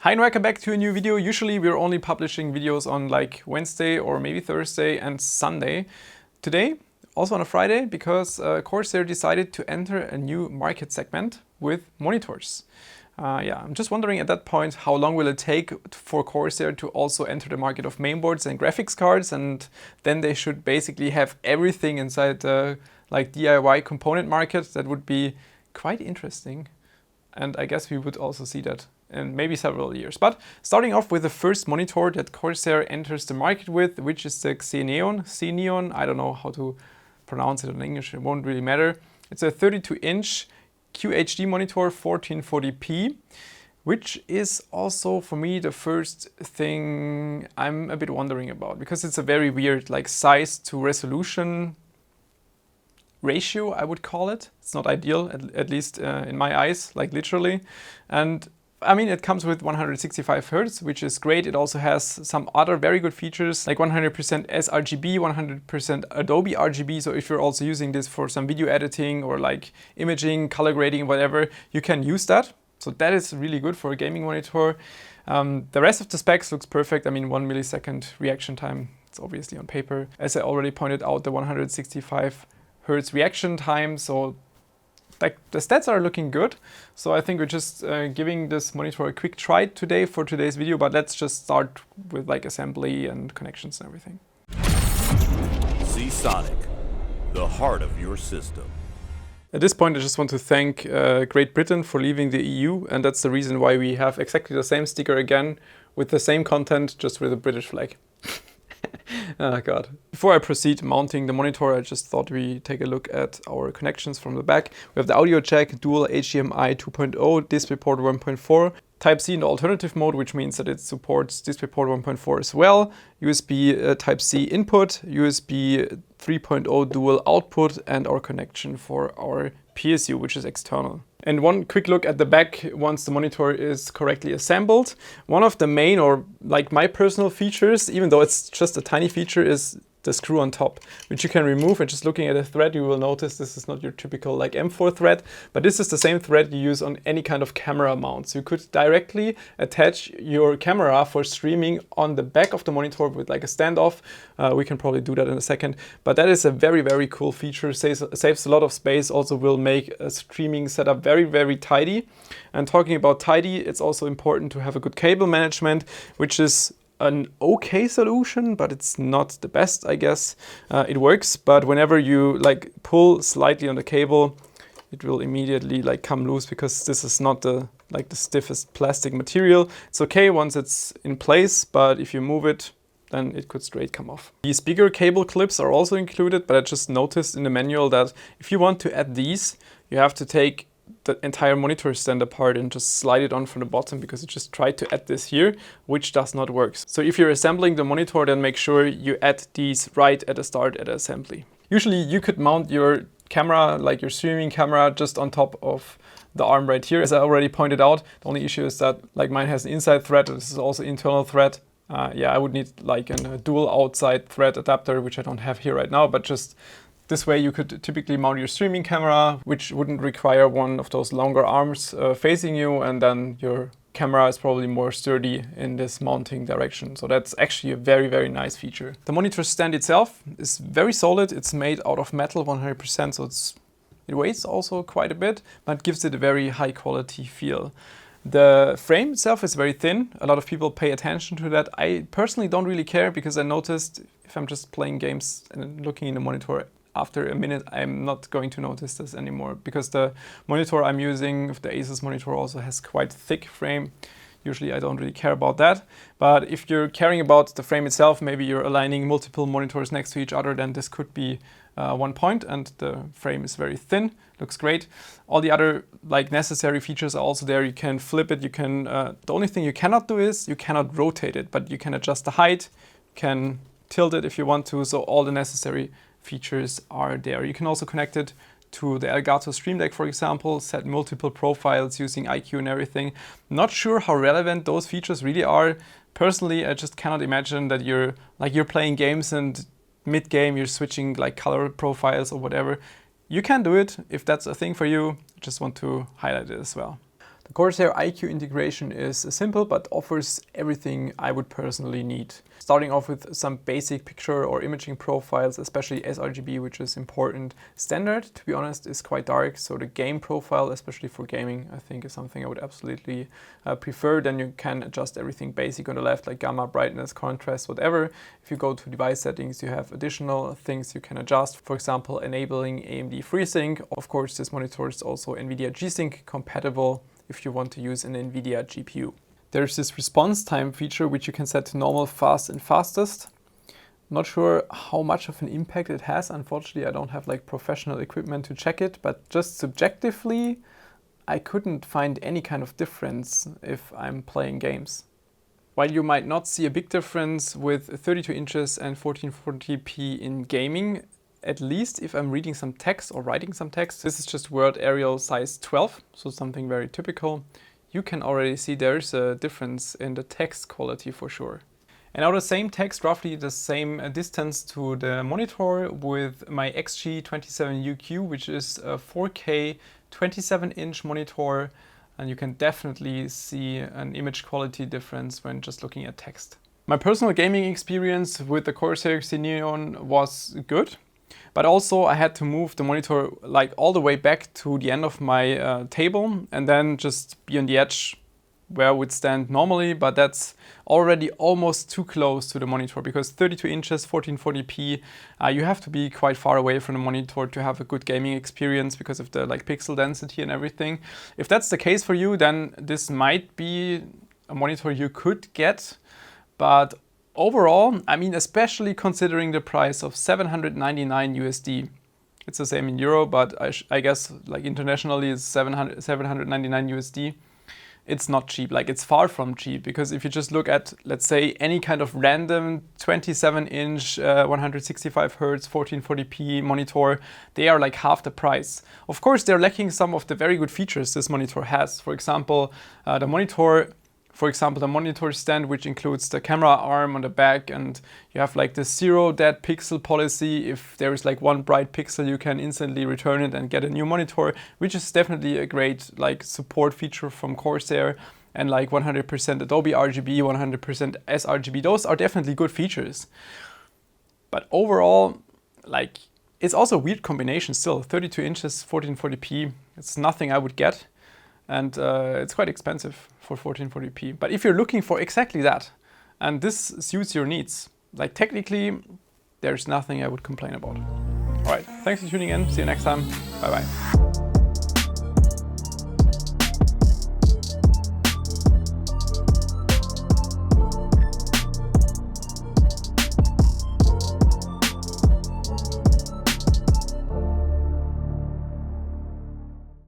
Hi and welcome back to a new video. Usually we're only publishing videos on like Wednesday or maybe Thursday and Sunday. Today, also on a Friday, because Corsair decided to enter a new market segment with monitors. I'm just wondering at that point, how long will it take for Corsair to also enter the market of mainboards and graphics cards, and then they should basically have everything inside the like DIY component market. That would be quite interesting. And I guess we would also see that in maybe several years. But starting off with the first monitor that Corsair enters the market with, which is the Xeneon, I don't know how to pronounce it in English, it won't really matter. It's a 32-inch QHD monitor, 1440p, which is also for me the first thing I'm a bit wondering about, because it's a very weird like size to resolution ratio, I would call it. It's not ideal, at least in my eyes, like literally. And I mean, it comes with 165 Hz, which is great. It also has some other very good features, like 100% sRGB, 100% Adobe RGB. So if you're also using this for some video editing or like imaging, color grading, whatever, you can use that. So that is really good for a gaming monitor. The rest of the specs looks perfect. I mean, 1 millisecond reaction time. It's obviously on paper. As I already pointed out, the 165 Hz reaction time. So like the stats are looking good. So I think we're just giving this monitor a quick try today for today's video, but let's just start with like assembly and connections and everything. Seasonic, the heart of your system. At this point, I just want to thank Great Britain for leaving the EU, and that's the reason why we have exactly the same sticker again with the same content, just with a British flag. Oh god. Before I proceed mounting the monitor, I just thought we take a look at our connections from the back. We have the audio jack, dual HDMI 2.0, DisplayPort 1.4, Type-C in the alternative mode, which means that it supports DisplayPort 1.4 as well, USB Type-C input, USB 3.0 dual output, and our connection for our PSU, which is external. And one quick look at the back once the monitor is correctly assembled. One of the main, or like my personal features, even though it's just a tiny feature, is the screw on top, which you can remove. And just looking at the thread, you will notice this is not your typical like M4 thread, but this is the same thread you use on any kind of camera mount. So you could directly attach your camera for streaming on the back of the monitor with like a standoff. We can probably do that in a second, but that is a very, very cool feature. Saves a lot of space, also will make a streaming setup very, very tidy. And talking about tidy, it's also important to have a good cable management, which is an okay solution, but it's not the best, I guess. It works, but whenever you like pull slightly on the cable, it will immediately like come loose, because this is not the stiffest plastic material. It's okay once it's in place, but if you move it, then it could straight come off. These bigger cable clips are also included, but I just noticed in the manual that if you want to add these, you have to take the entire monitor stand apart and just slide it on from the bottom, because it just tried to add this here, which does not work. So if you're assembling the monitor, then make sure you add these right at the start at assembly. Usually you could mount your camera, like your streaming camera, just on top of the arm right here. As I already pointed out, the only issue is that like mine has an inside thread, this is also internal thread. I would need like a dual outside thread adapter, which I don't have here right now, but just this way you could typically mount your streaming camera, which wouldn't require one of those longer arms facing you, and then your camera is probably more sturdy in this mounting direction. So that's actually a very, very nice feature. The monitor stand itself is very solid. It's made out of metal 100%, so it weighs also quite a bit, but gives it a very high quality feel. The frame itself is very thin. A lot of people pay attention to that. I personally don't really care, because I noticed if I'm just playing games and looking in the monitor, after a minute, I'm not going to notice this anymore, because the monitor I'm using, the Asus monitor, also has quite thick frame. Usually I don't really care about that. But if you're caring about the frame itself, maybe you're aligning multiple monitors next to each other, then this could be one point. And the frame is very thin, looks great. All the other like necessary features are also there. You can flip it, you can, the only thing you cannot do is you cannot rotate it, but you can adjust the height, you can tilt it if you want to. So all the necessary features are there. You can also connect it to the Elgato Stream Deck, for example, set multiple profiles using IQ and everything. Not sure how relevant those features really are. Personally, I just cannot imagine that you're playing games and mid-game you're switching like color profiles or whatever. You can do it if that's a thing for you. Just want to highlight it as well. The Corsair iQ integration is simple but offers everything I would personally need. Starting off with some basic picture or imaging profiles, especially sRGB, which is important. Standard, to be honest, is quite dark, so the game profile, especially for gaming, I think is something I would absolutely prefer. Then you can adjust everything basic on the left, like gamma, brightness, contrast, whatever. If you go to device settings, you have additional things you can adjust. For example, enabling AMD FreeSync. Of course, this monitor is also NVIDIA G-Sync compatible if you want to use an NVIDIA GPU. There's this response time feature which you can set to normal, fast and fastest. Not sure how much of an impact it has. Unfortunately, I don't have like professional equipment to check it, but just subjectively, I couldn't find any kind of difference if I'm playing games. While you might not see a big difference with 32 inches and 1440p in gaming, at least if I'm reading some text or writing some text, this is just Word Arial size 12, so something very typical. You can already see there's a difference in the text quality for sure. And now the same text, roughly the same distance to the monitor with my XG27UQ, which is a 4K 27-inch monitor, and you can definitely see an image quality difference when just looking at text. My personal gaming experience with the Corsair Xeneon was good. But also I had to move the monitor like all the way back to the end of my table and then just be on the edge where I would stand normally, but that's already almost too close to the monitor because 32 inches, 1440p, you have to be quite far away from the monitor to have a good gaming experience because of the like pixel density and everything. If that's the case for you, then this might be a monitor you could get, but overall, I mean, especially considering the price of 799 USD. It's the same in euro, but I guess like internationally it's 799 USD. It's not cheap, like it's far from cheap, because if you just look at, let's say, any kind of random 27-inch, 165 Hz, 1440p monitor, they are like half the price. Of course, they're lacking some of the very good features this monitor has. For example, the monitor stand, which includes the camera arm on the back, and you have like the 0 dead pixel policy. If there is like one bright pixel, you can instantly return it and get a new monitor, which is definitely a great like support feature from Corsair. And like 100% Adobe RGB, 100% sRGB, those are definitely good features. But overall, like it's also a weird combination still. 32 inches, 1440p, it's nothing I would get. And it's quite expensive for 1440p. But if you're looking for exactly that, and this suits your needs, like technically, there's nothing I would complain about. All right, thanks for tuning in. See you next time. Bye-bye.